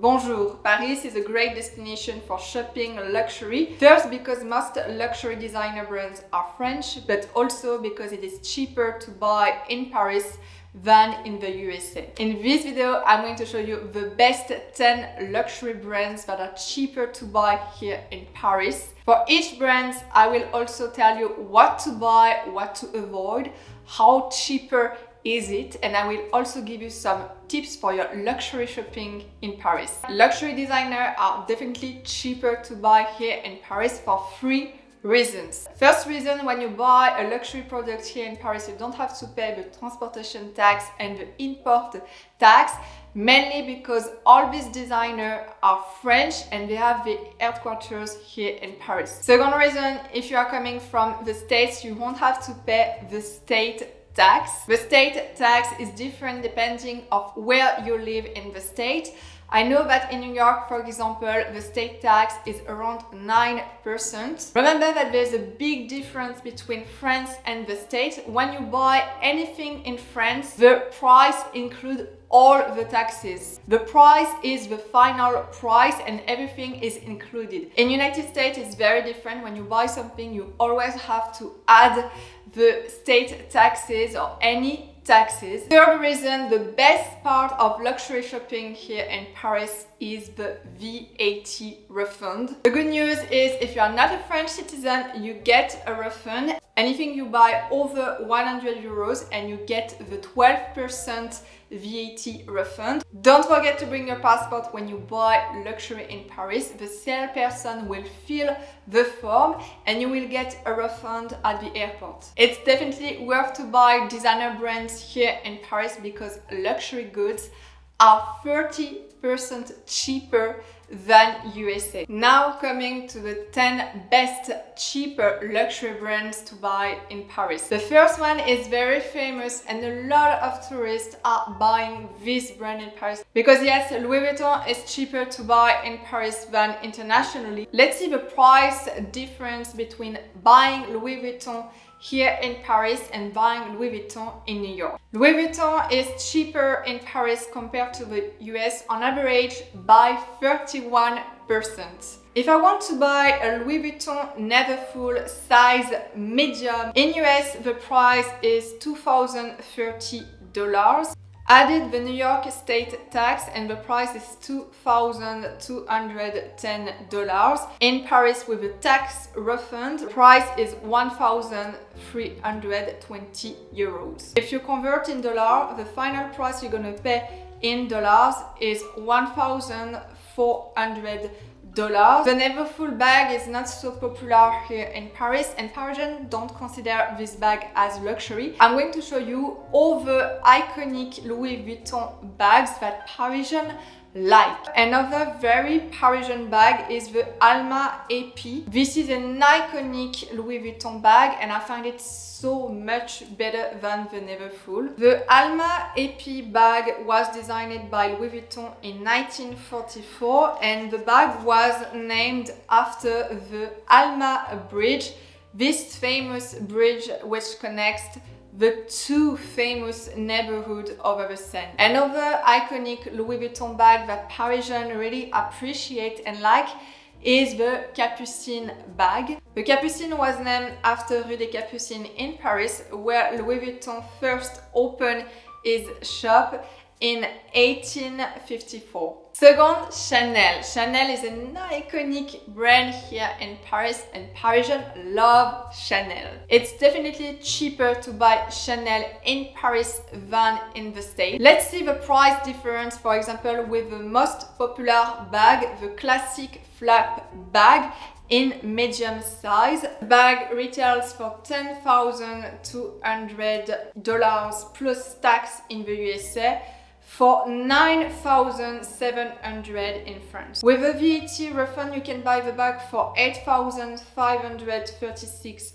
Bonjour, Paris is a great destination for shopping luxury. First, because most luxury designer brands are French, but also because it is cheaper to buy in Paris than in the USA. In this video, I'm going to show you the best 10 luxury brands that are cheaper to buy here in Paris. For each brand, I will also tell you what to buy, what to avoid, how cheaper is it, and I will also give you some tips for your luxury shopping in Paris. Luxury designers are definitely cheaper to buy here in Paris for 3 reasons. First reason, when you buy a luxury product here in Paris, you don't have to pay the transportation tax and the import tax, mainly because all these designers are French and they have the headquarters here in Paris. Second reason, if you are coming from the States, you won't have to pay the state tax. The state tax is different depending on where you live in the state. I know that in New York, for example, the state tax is around 9%. Remember that there's a big difference between France and the States. When you buy anything in France, the price includes all the taxes. The price is the final price and everything is included. In United States, it's very different. When you buy something, you always have to add the state taxes or any taxes. Third reason, the best part of luxury shopping here in Paris is the VAT refund. The good news is if you are not a French citizen, you get a refund. Anything you buy over 100 euros and you get the 12% VAT refund. Don't forget to bring your passport when you buy luxury in Paris. The salesperson will fill the form and you will get a refund at the airport. It's definitely worth to buy designer brands here in Paris because luxury goods are 30% cheaper than USA. Now coming to the 10 best cheaper luxury brands to buy in Paris. The first one is very famous and a lot of tourists are buying this brand in Paris because yes, Louis Vuitton is cheaper to buy in Paris than internationally. Let's see the price difference between buying Louis Vuitton here in Paris and buying Louis Vuitton in New York. Louis Vuitton is cheaper in Paris compared to the US on average by 31%. If I want to buy a Louis Vuitton Neverfull size medium, in US the price is $2,030. Added the New York state tax and the price is $2,210. In Paris with the tax refund, the price is 1,320 euros. If you convert in dollar, the final price you're gonna pay in dollars is $1,400. The Neverfull bag is not so popular here in Paris and Parisians don't consider this bag as luxury. I'm going to show you all the iconic Louis Vuitton bags that Parisians like. Another very Parisian bag is the Alma AP. This is an iconic Louis Vuitton bag and I find it so much better than the Neverfull. The Alma AP bag was designed by Louis Vuitton in 1944 and the bag was named after the Alma Bridge, this famous bridge which connects the 2 famous neighborhoods over the Seine. Another iconic Louis Vuitton bag that Parisians really appreciate and like is the Capucine bag. The Capucine was named after Rue des Capucines in Paris, where Louis Vuitton first opened his shop in 1854. Second, Chanel. Chanel is an iconic brand here in Paris and Parisians love Chanel. It's definitely cheaper to buy Chanel in Paris than in the States. Let's see the price difference, for example, with the most popular bag, the classic flap bag in medium size. The bag retails for $10,200 plus tax in the USA, for $9,700 in France. With a VAT refund, you can buy the bag for $8,536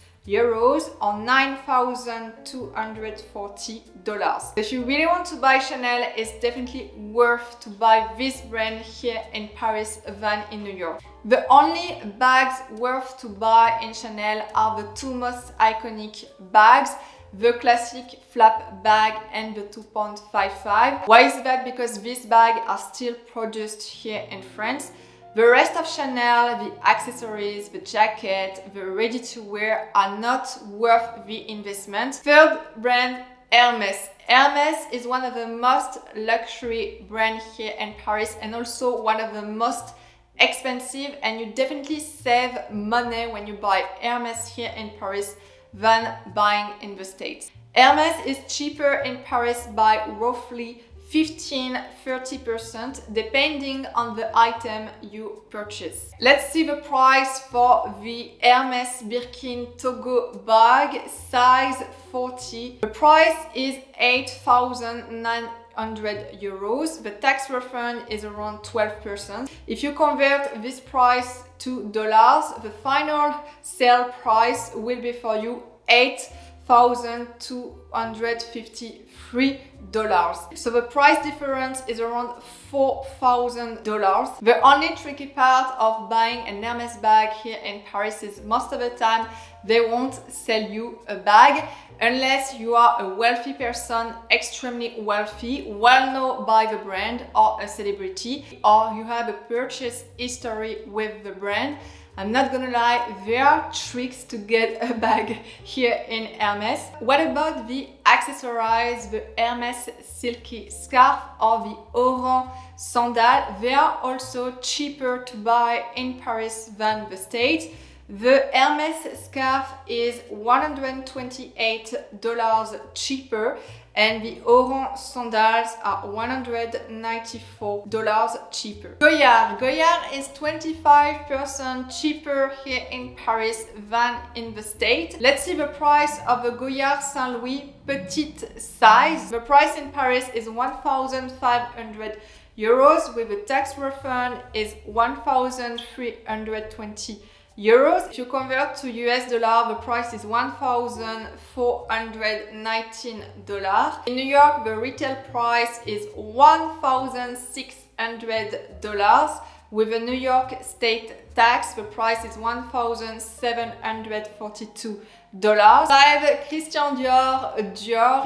or $9,240. If you really want to buy Chanel, it's definitely worth to buy this brand here in Paris than in New York. The only bags worth to buy in Chanel are the 2 most iconic bags, the classic flap bag and the 2.55. Why is that? Because these bags are still produced here in France. The rest of Chanel, the accessories, the jacket, the ready-to-wear are not worth the investment. Third brand, Hermes. Hermes is one of the most luxury brands here in Paris and also one of the most expensive, and you definitely save money when you buy Hermes here in Paris than buying in the States. Hermes is cheaper in Paris by roughly 15–30% depending on the item you purchase. Let's see the price for the Hermes Birkin Togo bag size 40. The price is 8,900 euros. The tax refund is around 12%. If you convert this price to dollars, the final sale price will be for you $8,253. So the price difference is around $4,000. The only tricky part of buying an Hermes bag here in Paris is most of the time they won't sell you a bag unless you are a wealthy person, extremely wealthy, well known by the brand, or a celebrity, or you have a purchase history with the brand. I'm not gonna lie, there are tricks to get a bag here in Hermes. What about the accessories, the Hermes silky scarf or the orange sandal? They are also cheaper to buy in Paris than the States. The Hermes scarf is $128 cheaper and the orange sandals are $194 cheaper. Goyard is 25% cheaper here in Paris than in the States. Let's see the price of the Goyard Saint Louis petite size. The price in Paris is 1,500 euros with a tax refund is 1,320 euros. If you convert to US dollar, the price is $1,419. In New York, the retail price is $1,600. With the New York state tax, the price is $1,742. 5. Christian Dior.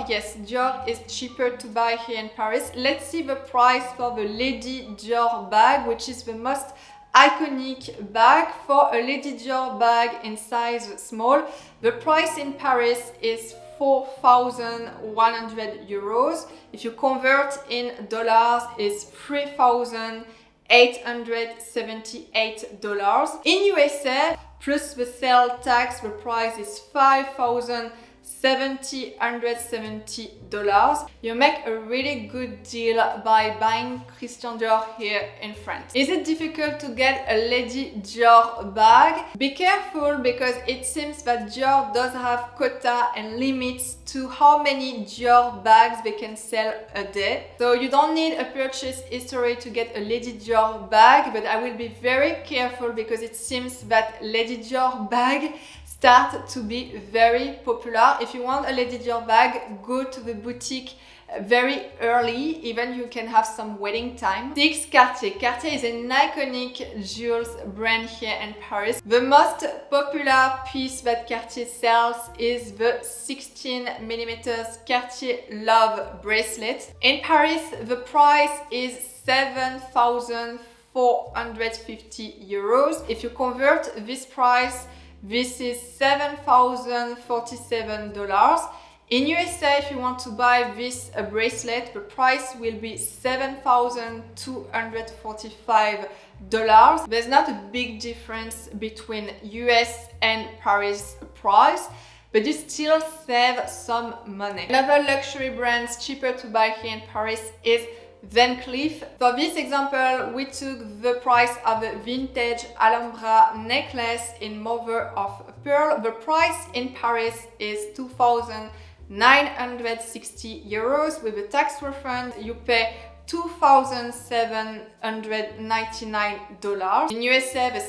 Yes, Dior is cheaper to buy here in Paris. Let's see the price for the Lady Dior bag, which is the most iconic bag. For a Lady Dior bag in size small, the price in Paris is 4,100 euros. If you convert in dollars, it's $3,878. In USA, plus the sale tax, the price is $5,770. You make a really good deal by buying Christian Dior here in France. Is it difficult to get a Lady Dior bag? Be careful because it seems that Dior does have quota and limits to how many Dior bags they can sell a day. So you don't need a purchase history to get a Lady Dior bag, but I will be very careful because it seems that Lady Dior bag start to be very popular. If you want a Lady Dior bag, go to the boutique very early, even you can have some waiting time. 6. Cartier. Cartier is an iconic jewels brand here in Paris. The most popular piece that Cartier sells is the 16mm Cartier Love bracelet. In Paris, the price is 7,450 euros. If you convert this price, this is $7,047. In USA, if you want to buy this bracelet, the price will be $7,245. There's not a big difference between US and Paris price, but you still save some money. Another luxury brand cheaper to buy here in Paris is Cleef. For this example, we took the price of a vintage Alhambra necklace in mother of pearl. The price in Paris is 2,960 euros. With a tax refund, you pay $2,799. In USA, the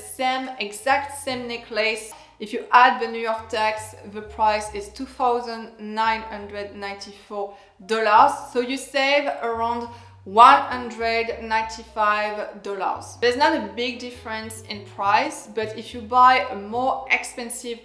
exact same necklace, if you add the New York tax, the price is $2,994. So you save around $195. There's not a big difference in price, but if you buy a more expensive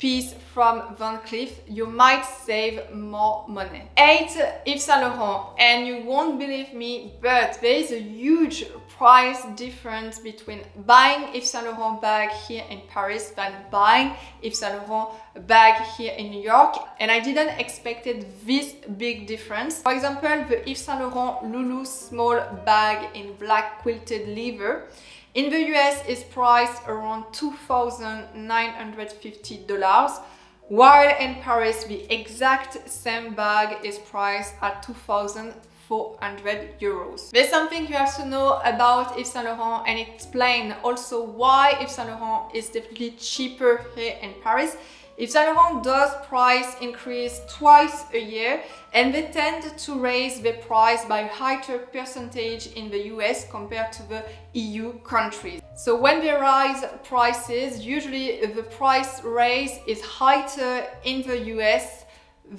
piece from Van Cleef, you might save more money. 8. Yves Saint Laurent. And you won't believe me, but there is a huge price difference between buying Yves Saint Laurent bag here in Paris than buying Yves Saint Laurent bag here in New York. And I didn't expect this big difference. For example, the Yves Saint Laurent Loulou small bag in black quilted leather in the US is priced around $2,950, while in Paris the exact same bag is priced at €2,400. There's something you have to know about Yves Saint Laurent and explain also why Yves Saint Laurent is definitely cheaper here in Paris. Yves Saint Laurent does price increase twice a year, and they tend to raise the price by a higher percentage in the US compared to the EU countries. So when they rise prices, usually the price raise is higher in the US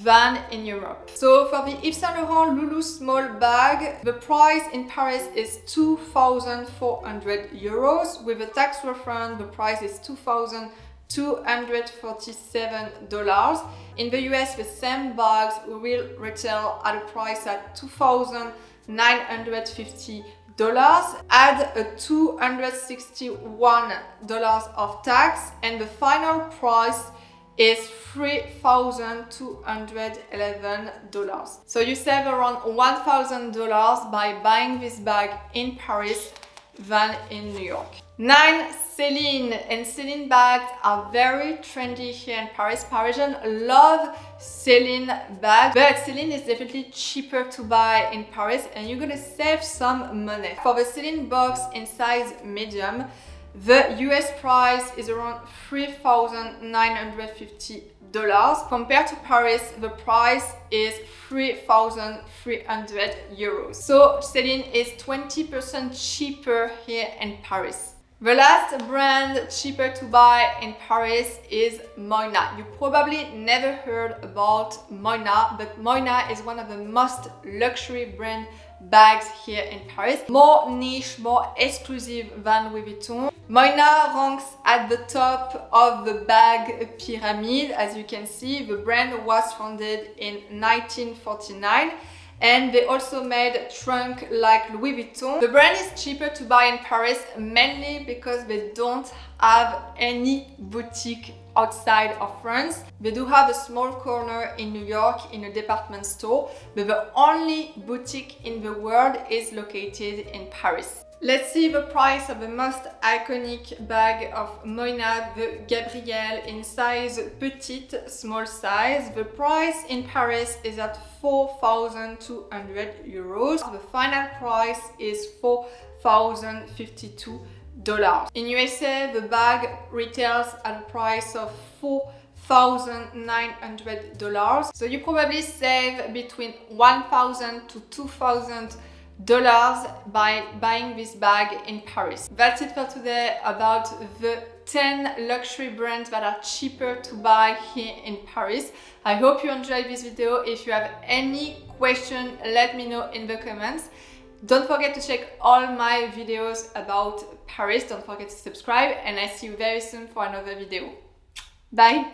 than in Europe. So for the Yves Saint Laurent Loulou small bag, the price in Paris is €2,400. With a tax refund, the price is $247. In the US, the same bags will retail at a price at $2,950. Add a $261 of tax, and the final price is $3,211. So you save around $1,000 by buying this bag in Paris than in New York. 9. Celine. And Celine bags are very trendy here in Paris. Parisians love Celine bags, but Celine is definitely cheaper to buy in Paris and you're gonna save some money. For the Celine box in size medium, the US price is around $3,950. Compared to Paris, the price is €3,300. So Celine is 20% cheaper here in Paris. The last brand cheaper to buy in Paris is Moynat. You probably never heard about Moynat, but Moynat is one of the most luxury brand bags here in Paris. More niche, more exclusive than Louis Vuitton. Moynat ranks at the top of the bag pyramid. As you can see, the brand was founded in 1949. And they also made trunk like Louis Vuitton. The brand is cheaper to buy in Paris mainly because they don't have any boutique outside of France. They do have a small corner in New York in a department store, but the only boutique in the world is located in Paris. Let's see the price of the most iconic bag of Moynat, the Gabrielle in size petite, small size. The price in Paris is at €4,200. The final price is $4,052. In USA, the bag retails at a price of $4,900. So you probably save between $1,000 to $2,000 by buying this bag in Paris. That's it for today about the 10 luxury brands that are cheaper to buy here in Paris. I hope you enjoyed this video. If you have any question, let me know in the comments. Don't forget to check all my videos about Paris. Don't forget to subscribe, and I see you very soon for another video. Bye!